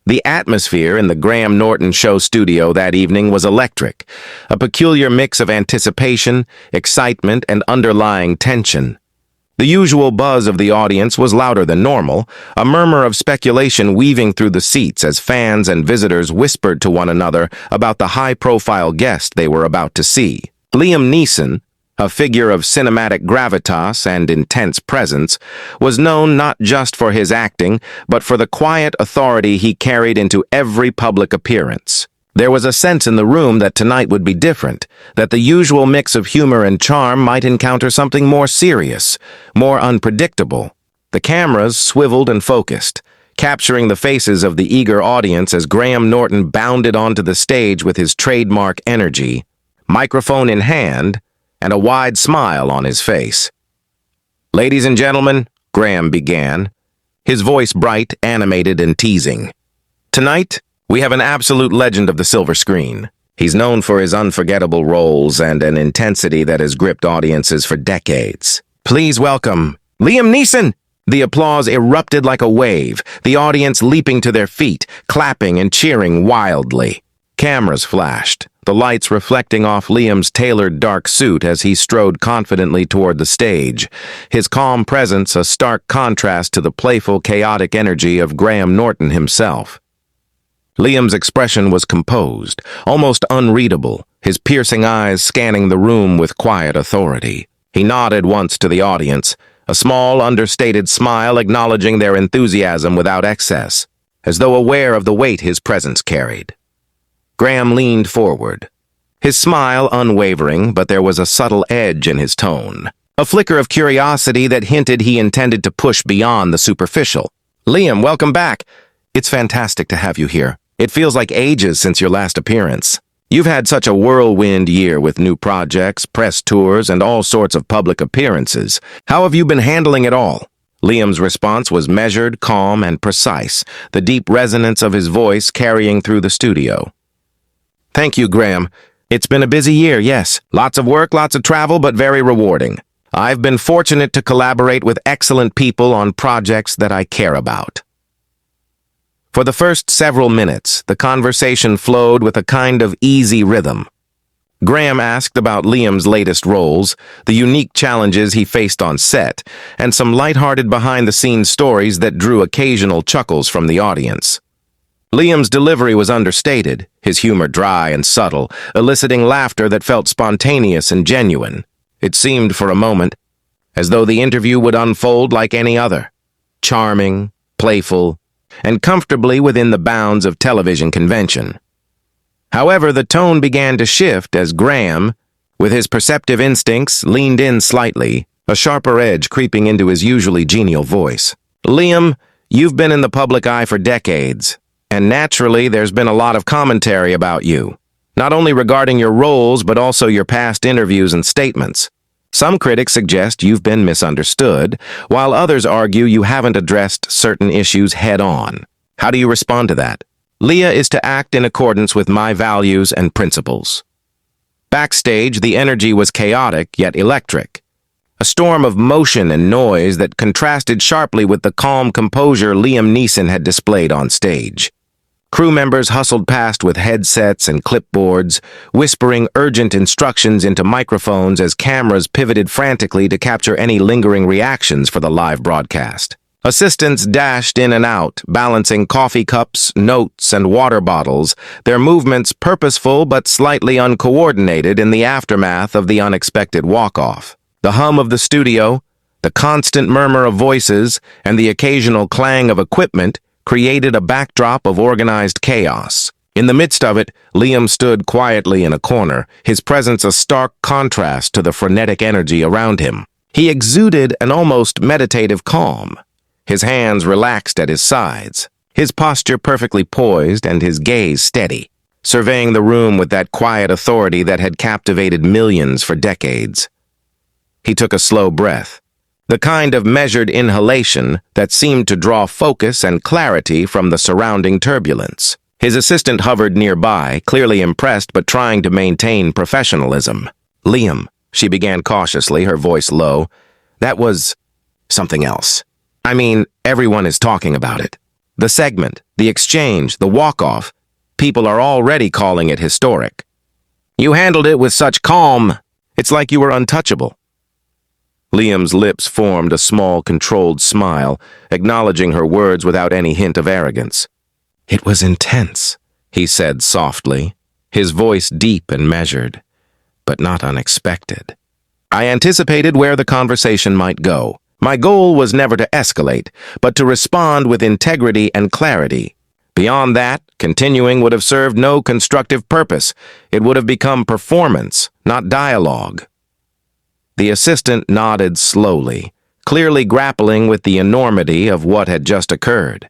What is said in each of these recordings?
The atmosphere in the Graham Norton Show studio that evening was electric, a peculiar mix of anticipation, excitement, and underlying tension. The usual buzz of the audience was louder than normal, a murmur of speculation weaving through the seats as fans and visitors whispered to one another about the high-profile guest they were about to see. Liam Neeson, a figure of cinematic gravitas and intense presence, was known not just for his acting, but for the quiet authority he carried into every public appearance. There was a sense in the room that tonight would be different, that the usual mix of humor and charm might encounter something more serious, more unpredictable. The cameras swiveled and focused, capturing the faces of the eager audience as Graham Norton bounded onto the stage with his trademark energy, microphone in hand, and a wide smile on his face. "Ladies and gentlemen," Graham began, his voice bright, animated, and teasing. "Tonight, we have an absolute legend of the silver screen. He's known for his unforgettable roles and an intensity that has gripped audiences for decades. Please welcome Liam Neeson!" The applause erupted like a wave, the audience leaping to their feet, clapping and cheering wildly. Cameras flashed, the lights reflecting off Liam's tailored dark suit as he strode confidently toward the stage, his calm presence a stark contrast to the playful, chaotic energy of Graham Norton himself. Liam's expression was composed, almost unreadable, his piercing eyes scanning the room with quiet authority. He nodded once to the audience, a small, understated smile acknowledging their enthusiasm without excess, as though aware of the weight his presence carried. Graham leaned forward, his smile unwavering, but there was a subtle edge in his tone, a flicker of curiosity that hinted he intended to push beyond the superficial. "Liam, welcome back. It's fantastic to have you here. It feels like ages since your last appearance. You've had such a whirlwind year with new projects, press tours, and all sorts of public appearances. How have you been handling it all?" Liam's response was measured, calm, and precise, the deep resonance of his voice carrying through the studio. "Thank you, Graham. It's been a busy year, yes. Lots of work, lots of travel, but very rewarding. I've been fortunate to collaborate with excellent people on projects that I care about." For the first several minutes, the conversation flowed with a kind of easy rhythm. Graham asked about Liam's latest roles, the unique challenges he faced on set, and some lighthearted behind-the-scenes stories that drew occasional chuckles from the audience. Liam's delivery was understated, his humor dry and subtle, eliciting laughter that felt spontaneous and genuine. It seemed for a moment as though the interview would unfold like any other, charming, playful, and comfortably within the bounds of television convention. However, the tone began to shift as Graham, with his perceptive instincts, leaned in slightly, a sharper edge creeping into his usually genial voice. "Liam, you've been in the public eye for decades. And naturally, there's been a lot of commentary about you, not only regarding your roles, but also your past interviews and statements. Some critics suggest you've been misunderstood, while others argue you haven't addressed certain issues head-on. How do you respond to that?" "Leah is to act in accordance with my values and principles." Backstage, the energy was chaotic yet electric, a storm of motion and noise that contrasted sharply with the calm composure Liam Neeson had displayed on stage. Crew members hustled past with headsets and clipboards, whispering urgent instructions into microphones as cameras pivoted frantically to capture any lingering reactions for the live broadcast. Assistants dashed in and out, balancing coffee cups, notes, and water bottles, their movements purposeful but slightly uncoordinated in the aftermath of the unexpected walk-off. The hum of the studio, the constant murmur of voices, and the occasional clang of equipment created a backdrop of organized chaos. In the midst of it, Liam stood quietly in a corner, his presence a stark contrast to the frenetic energy around him. He exuded an almost meditative calm, his hands relaxed at his sides, his posture perfectly poised and his gaze steady, surveying the room with that quiet authority that had captivated millions for decades. He took a slow breath, the kind of measured inhalation that seemed to draw focus and clarity from the surrounding turbulence. His assistant hovered nearby, clearly impressed but trying to maintain professionalism. "Liam," she began cautiously, her voice low, "that was something else. I mean, everyone is talking about it. The segment, the exchange, the walk-off. People are already calling it historic. You handled it with such calm. It's like you were untouchable. Liam's lips formed a small, controlled smile, acknowledging her words without any hint of arrogance. It was intense, he said softly, his voice deep and measured, but not unexpected. I anticipated where the conversation might go. My goal was never to escalate, but to respond with integrity and clarity. Beyond that, continuing would have served no constructive purpose. It would have become performance, not dialogue. The assistant nodded slowly, clearly grappling with the enormity of what had just occurred.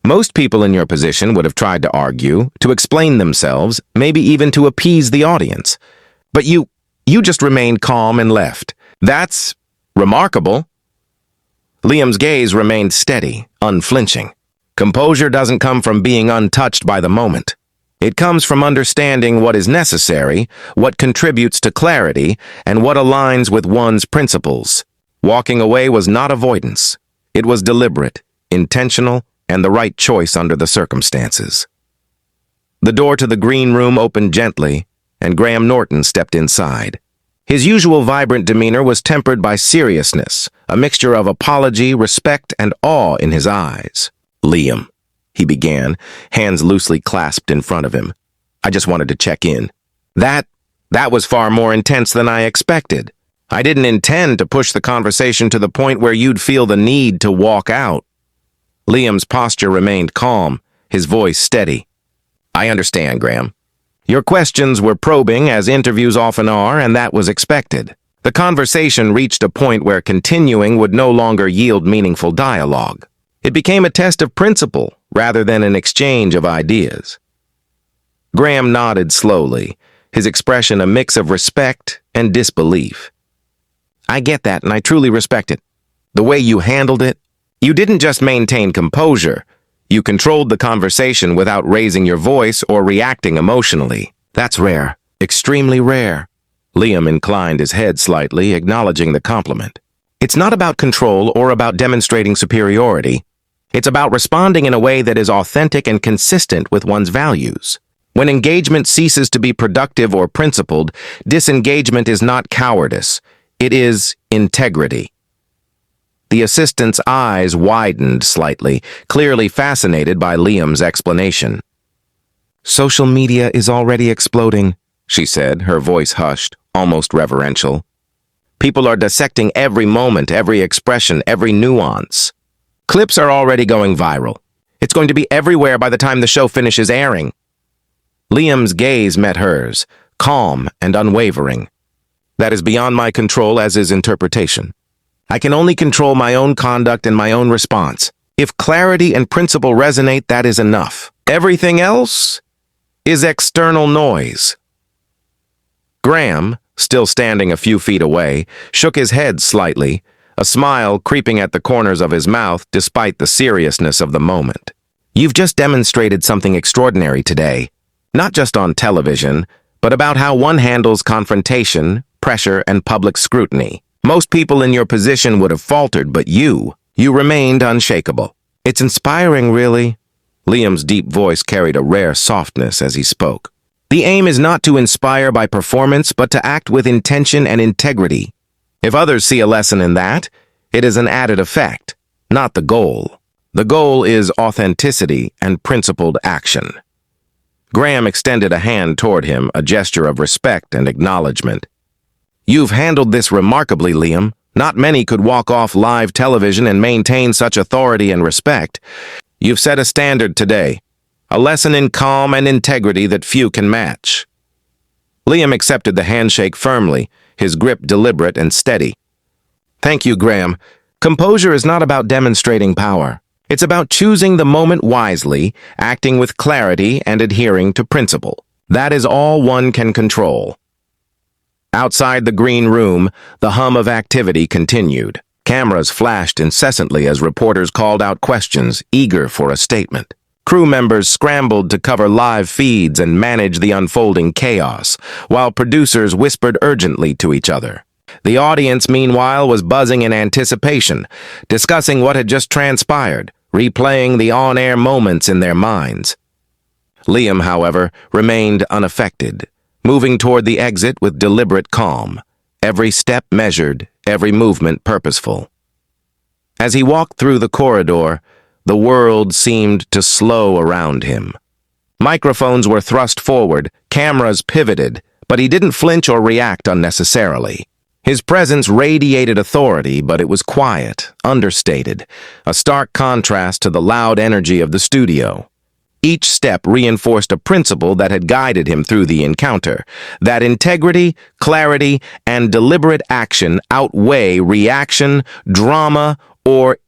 Most people in your position would have tried to argue, to explain themselves, maybe even to appease the audience. But you just remained calm and left. That's remarkable. Liam's gaze remained steady, unflinching. Composure doesn't come from being untouched by the moment. It comes from understanding what is necessary, what contributes to clarity, and what aligns with one's principles. Walking away was not avoidance. It was deliberate, intentional, and the right choice under the circumstances. The door to the green room opened gently, and Graham Norton stepped inside. His usual vibrant demeanor was tempered by seriousness, a mixture of apology, respect, and awe in his eyes. Liam, he began, hands loosely clasped in front of him. I just wanted to check in. That was far more intense than I expected. I didn't intend to push the conversation to the point where you'd feel the need to walk out. Liam's posture remained calm, his voice steady. I understand, Graham. Your questions were probing, as interviews often are, and that was expected. The conversation reached a point where continuing would no longer yield meaningful dialogue. It became a test of principle rather than an exchange of ideas. Graham nodded slowly, his expression a mix of respect and disbelief. I get that, and I truly respect it. The way you handled it, you didn't just maintain composure. You controlled the conversation without raising your voice or reacting emotionally. That's rare, extremely rare. Liam inclined his head slightly, acknowledging the compliment. It's not about control or about demonstrating superiority. It's about responding in a way that is authentic and consistent with one's values. When engagement ceases to be productive or principled, disengagement is not cowardice. It is integrity. The assistant's eyes widened slightly, clearly fascinated by Liam's explanation. Social media is already exploding, she said, her voice hushed, almost reverential. People are dissecting every moment, every expression, every nuance. Clips are already going viral. It's going to be everywhere by the time the show finishes airing. Liam's gaze met hers, calm and unwavering. That is beyond my control, as is interpretation. I can only control my own conduct and my own response. If clarity and principle resonate, that is enough. Everything else is external noise. Graham, still standing a few feet away, shook his head slightly, a smile creeping at the corners of his mouth despite the seriousness of the moment. You've just demonstrated something extraordinary today, not just on television, but about how one handles confrontation, pressure, and public scrutiny. Most people in your position would have faltered, but you remained unshakable. It's inspiring, really. Liam's deep voice carried a rare softness as he spoke. The aim is not to inspire by performance, but to act with intention and integrity. If others see a lesson in that, it is an added effect, not the goal. The goal is authenticity and principled action. Graham extended a hand toward him, a gesture of respect and acknowledgement. You've handled this remarkably, Liam. Not many could walk off live television and maintain such authority and respect. You've set a standard today, a lesson in calm and integrity that few can match. Liam accepted the handshake firmly, his grip deliberate and steady. Thank you, Graham. Composure is not about demonstrating power. It's about choosing the moment wisely, acting with clarity, and adhering to principle. That is all one can control. Outside the green room, the hum of activity continued. Cameras flashed incessantly as reporters called out questions, eager for a statement. Crew members scrambled to cover live feeds and manage the unfolding chaos, while producers whispered urgently to each other. The audience, meanwhile, was buzzing in anticipation, discussing what had just transpired, replaying the on-air moments in their minds. Liam, however, remained unaffected, moving toward the exit with deliberate calm, every step measured, every movement purposeful. As he walked through the corridor, the world seemed to slow around him. Microphones were thrust forward, cameras pivoted, but he didn't flinch or react unnecessarily. His presence radiated authority, but it was quiet, understated, a stark contrast to the loud energy of the studio. Each step reinforced a principle that had guided him through the encounter, that integrity, clarity, and deliberate action outweigh reaction, drama, or